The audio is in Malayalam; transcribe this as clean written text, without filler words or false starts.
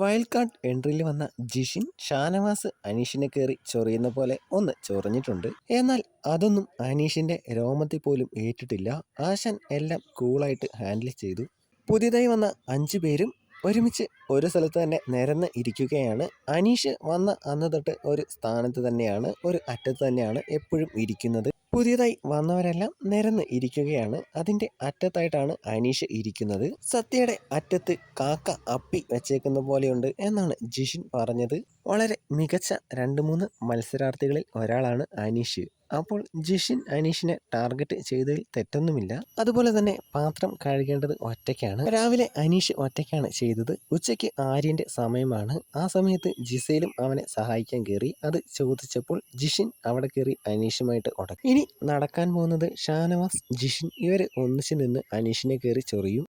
വൈൽഡ് കാർഡ് എൻട്രിയിൽ വന്ന ജിഷിൻ ഷാനവാസ് അനീഷിനെ കയറി ചൊറിയുന്ന പോലെ ഒന്ന് ചൊറിഞ്ഞിട്ടുണ്ട്. എന്നാൽ അതൊന്നും അനീഷിന്റെ രോമത്തിൽ പോലും ഏറ്റിട്ടില്ല. ആശാൻ എല്ലാം കൂളായിട്ട് ഹാൻഡിൽ ചെയ്തു. പുതിയതായി വന്ന 5 പേരും ഒരുമിച്ച് ഒരു സ്ഥലത്ത് തന്നെ നിരന്ന് ഇരിക്കുകയാണ്. അനീഷ് വന്ന അന്ന് തൊട്ട് ഒരു സ്ഥാനത്ത് തന്നെയാണ്, ഒരു അറ്റത്ത് തന്നെയാണ് എപ്പോഴും ഇരിക്കുന്നത്. പുതിയതായി വന്നവരെല്ലാം നിരന്ന് ഇരിക്കുകയാണ്. അതിന്റെ അറ്റത്തായിട്ടാണ് അനീഷ് ഇരിക്കുന്നത്. സത്യയുടെ അറ്റത്ത് കാക്ക അപ്പി വെച്ചേക്കുന്ന പോലെയുണ്ട് എന്നാണ് ജിഷിൻ പറഞ്ഞത്. വളരെ മികച്ച 2-3 മത്സരാർത്ഥികളിൽ ഒരാളാണ് അനീഷ്. അപ്പോൾ ജിഷിൻ അനീഷിനെ ടാർഗറ്റ് ചെയ്തതിൽ തെറ്റൊന്നുമില്ല. അതുപോലെ തന്നെ പാത്രം കഴുകേണ്ടത് ഒറ്റയ്ക്കാണ്. രാവിലെ അനീഷ് ഒറ്റയ്ക്കാണ് ചെയ്തത്. ഉച്ചയ്ക്ക് ആര്യന്റെ സമയമാണ്. ആ സമയത്ത് ജിസയിലും അവനെ സഹായിക്കാൻ കയറി. അത് ചോദിച്ചപ്പോൾ ജിഷിൻ അവിടെ കയറി അനീഷുമായിട്ട് ഉടക്കി. ഇനി നടക്കാൻ പോകുന്നത് ഷാനവാസ്, ജിഷിൻ ഇവർ ഒന്നിച്ചു നിന്ന് അനീഷിനെ കയറി ചൊറിയും.